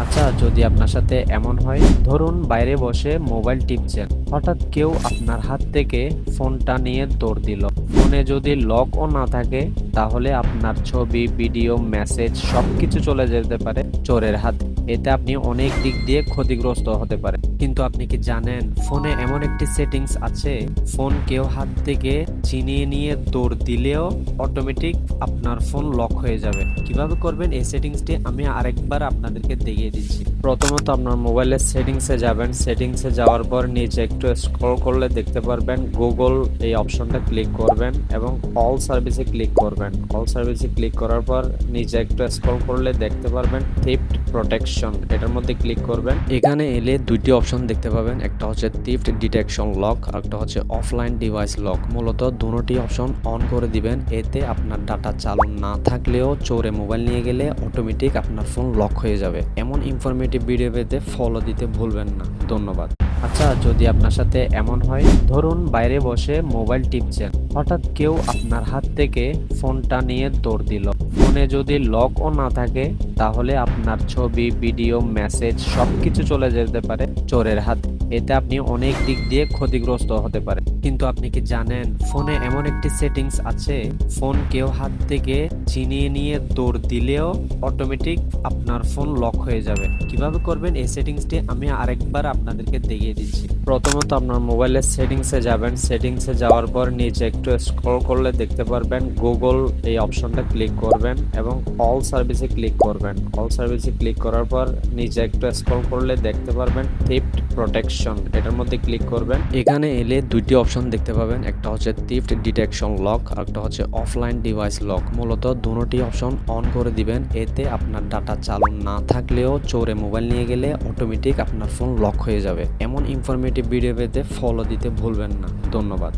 আচ্ছা, যদি আপনার সাথে এমন হয়, ধরুন বাইরে বসে মোবাইল টিপছেন, হঠাৎ কেউ আপনার হাত থেকে ফোনটা নিয়ে দৌড় দিল। ফোনে যদি লকও না থাকে, তাহলে আপনার ছবি, ভিডিও, মেসেজ সবকিছু চলে যেতে পারে চোরের হাতে। এতে আপনি অনেক দিক দিয়ে ক্ষতিগ্রস্ত হতে পারে। কিন্তু আপনি কি জানেন, ফোনে এমন একটি সেটিংস আছে, ফোন কেউ হাত থেকে ছিনিয়ে নিয়ে দৌড় দিলেও অটোমেটিক আপনার ফোন লক হয়ে যাবে। কিভাবে করবেন এই সেটিংসটি আমি আরেকবার আপনাদেরকে দেখিয়ে দিচ্ছি। প্রথমত আপনার মোবাইলের সেটিংসে যাবেন। সেটিংসে যাওয়ার পর নিচে একটু স্ক্রল করলে দেখতে পারবেন গুগল, এই অপশনটা ক্লিক করবেন এবং অল সার্ভিসে ক্লিক করবেন। অল সার্ভিসে ক্লিক করার পর নিচে একটু স্ক্রল করলে দেখতে পারবেন থিফট প্রোটেকশন, এটার মধ্যে ক্লিক করবেন। এখানে এলে দুইটি অপশন দেখতে পাবেন, একটা হচ্ছে থিফট ডিটেকশন লক আর একটা হচ্ছে অফলাইন ডিভাইস লক। মূলত দুটি অপশন অন করে দিবেন। এতে আপনার ডাটা চালু না থাকলেও চোরে মোবাইল নিয়ে গেলে অটোমেটিক আপনার ফোন লক হয়ে যাবে। এমন ইনফরমেটিভ ভিডিও পেতে ফলো দিতে ভুলবেন না। ধন্যবাদ। আচ্ছা, যদি আপনার সাথে এমন হয়, ধরুন বাইরে বসে মোবাইল টিপছেন, হঠাৎ কেউ আপনার হাত থেকে ফোনটা নিয়ে দৌড় দিল। ফোনে যদি লকও না থাকে, তাহলে আপনার ছবি, ভিডিও, মেসেজ সবকিছু চলে যেতে পারে চোরের হাতে। এতে আপনি অনেক দিক দিয়ে ক্ষতিগ্রস্ত হতে পারে। কিন্তু আপনি কি জানেন, ফোনে এমন একটি সেটিংস আছে, ফোন কেউ হাত থেকে ছিনিয়ে নিয়ে দৌড় দিলেও অটোমেটিক আপনার ফোন লক হয়ে যাবে। কিভাবে করবেন এই সেটিংসটি আমি আরেকবার আপনাদেরকে দেখিয়ে দিচ্ছি। প্রথমত আপনার মোবাইলের সেটিংসে যাবেন। সেটিংসে যাওয়ার পর নিচে একটু স্ক্রল করলে দেখতে পারবেন গুগল, এই অপশনটা ক্লিক করবেন এবং অল সার্ভিসে ক্লিক করবেন। অল সার্ভিসে ক্লিক করার পর নিচে একটু স্ক্রল করলে দেখতে পারবেন থিফট প্রোটেকশন, এটার মধ্যে ক্লিক করবেন। এখানে এলে দুইটি অপশন দেখতে পাবেন, একটা হচ্ছে থিফট ডিটেকশন লক আর একটা হচ্ছে অফলাইন ডিভাইস লক। মূলত দুটি অপশন অন করে দিবেন। এতে আপনার ডাটা চালু না থাকলেও চোরে মোবাইল নিয়ে গেলে অটোমেটিক আপনার ফোন লক হয়ে যাবে। এমন ইনফরমেটিভ ভিডিও পেতে ফলো দিতে ভুলবেন না। ধন্যবাদ।